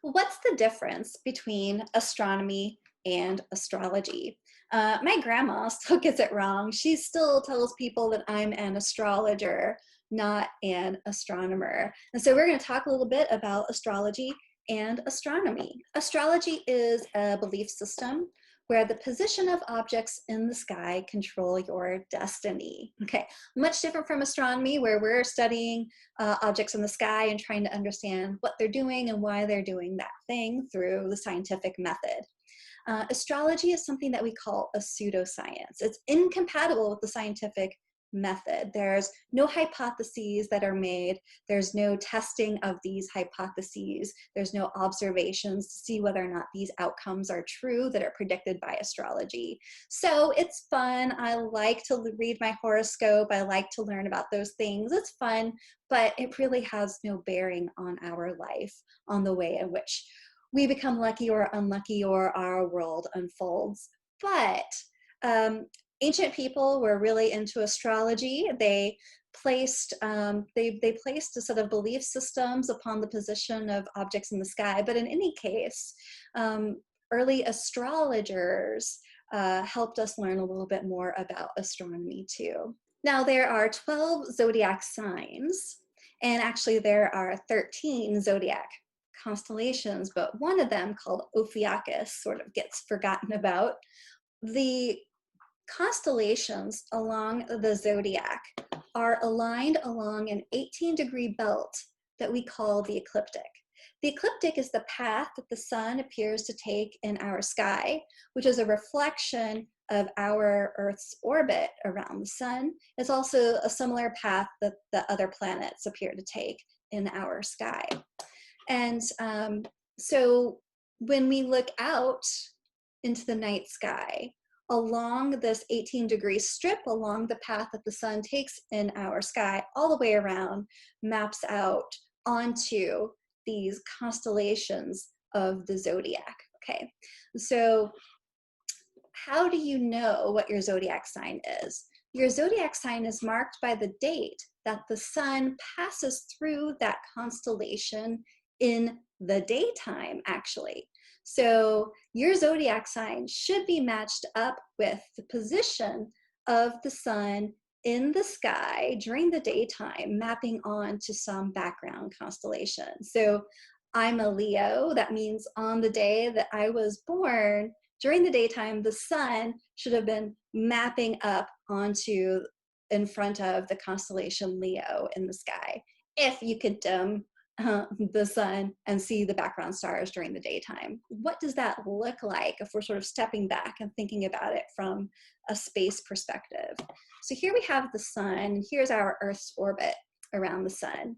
What's the difference between astronomy and astrology? My grandma still gets it wrong. She still tells people that I'm an astrologer, not an astronomer. And so we're going to talk a little bit about astrology and astronomy. Astrology is a belief system where the position of objects in the sky control your destiny. Okay, much different from astronomy, where we're studying objects in the sky and trying to understand what they're doing and why they're doing that thing through the scientific method. Astrology is something that we call a pseudoscience. It's incompatible with the scientific method. There's no hypotheses that are made. There's no testing of these hypotheses. There's no observations to see whether or not these outcomes are true that are predicted by astrology. So it's fun. I like to read my horoscope. I like to learn about those things. It's fun, but it really has no bearing on our life, on the way in which we become lucky or unlucky or our world unfolds. But ancient people were really into astrology. They placed they placed a set of belief systems upon the position of objects in the sky. But in any case, early astrologers helped us learn a little bit more about astronomy too. Now there are 12 zodiac signs, and actually there are 13 zodiac constellations, but one of them, called Ophiuchus, sort of gets forgotten about. The constellations along the zodiac are aligned along an 18-degree belt that we call the ecliptic. The ecliptic is the path that the sun appears to take in our sky, which is a reflection of our Earth's orbit around the sun. It's also a similar path that the other planets appear to take in our sky. And so when we look out into the night sky, along this 18-degree strip, along the path that the sun takes in our sky, all the way around, maps out onto these constellations of the zodiac. Okay, so how do you know what your zodiac sign is? Your zodiac sign is marked by the date that the sun passes through that constellation in the daytime, actually. So your zodiac sign should be matched up with the position of the sun in the sky during the daytime, mapping on to some background constellation. So I'm a Leo. That means on the day that I was born, during the daytime, the sun should have been mapping up onto in front of the constellation Leo in the sky. If you could the sun and see the background stars during the daytime. What does that look like if we're sort of stepping back and thinking about it from a space perspective? So here we have the sun, and here's our Earth's orbit around the sun.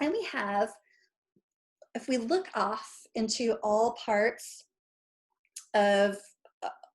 And we have, if we look off into all parts of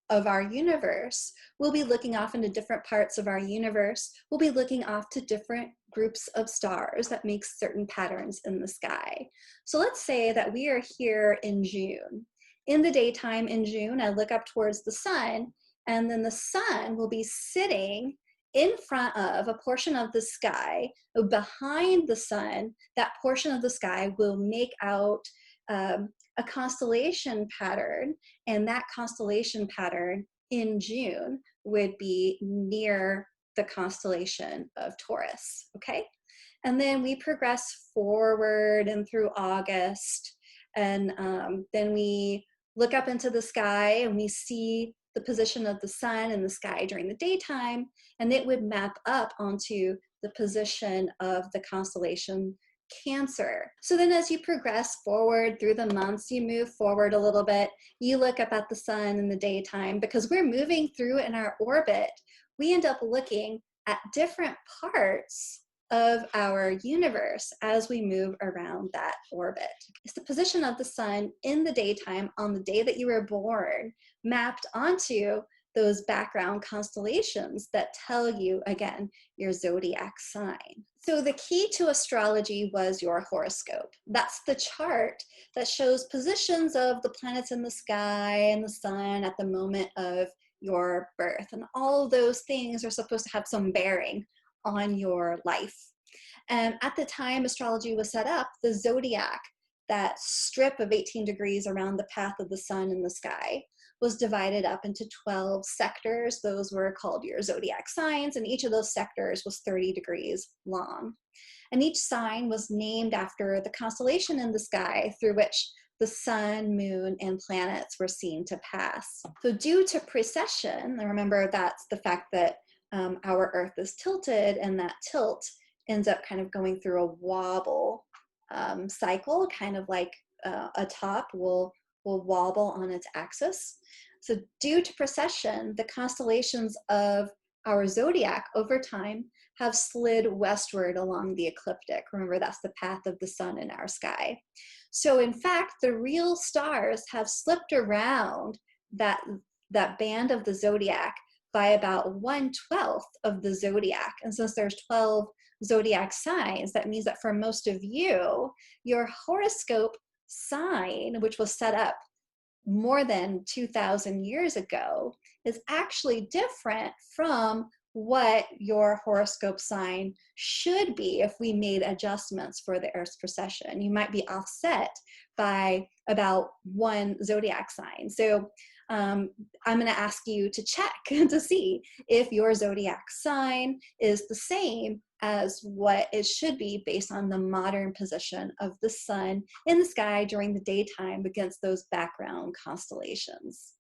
our universe, we'll be looking off into different parts of our universe. We'll be looking off to different groups of stars that make certain patterns in the sky. So let's say that we are here in June. In the daytime in June, I look up towards the sun, and then the sun will be sitting in front of a portion of the sky. Behind the sun, that portion of the sky will make out a constellation pattern, and that constellation pattern in June would be near the constellation of Taurus, okay? And then we progress forward and through August, and then we look up into the sky and we see the position of the sun in the sky during the daytime, and it would map up onto the position of the constellation Cancer. So then as you progress forward through the months, you move forward a little bit, you look up at the sun in the daytime, because we're moving through in our orbit, we end up looking at different parts of our universe as we move around that orbit. It's the position of the sun in the daytime on the day that you were born mapped onto those background constellations that tell you, again, your zodiac sign. So the key to astrology was your horoscope. That's the chart that shows positions of the planets in the sky and the sun at the moment of your birth. And all of those things are supposed to have some bearing on your life. And at the time astrology was set up, the zodiac, that strip of 18 degrees around the path of the sun in the sky was divided up into 12 sectors. Those were called your zodiac signs, and each of those sectors was 30 degrees long. And each sign was named after the constellation in the sky through which the sun, moon, and planets were seen to pass. So due to precession, and remember that's the fact that our Earth is tilted, and that tilt ends up kind of going through a wobble cycle, kind of like a top will wobble on its axis. So due to precession, the constellations of our zodiac over time have slid westward along the ecliptic. Remember, that's the path of the sun in our sky. So in fact, the real stars have slipped around that band of the zodiac by about 1/12 of the zodiac. And since there's 12 zodiac signs, that means that for most of you, your horoscope sign, which was set up more than 2,000 years ago, is actually different from what your horoscope sign should be if we made adjustments for the Earth's precession. You might be offset by about one zodiac sign. So I'm going to ask you to check to see if your zodiac sign is the same as what it should be based on the modern position of the sun in the sky during the daytime against those background constellations.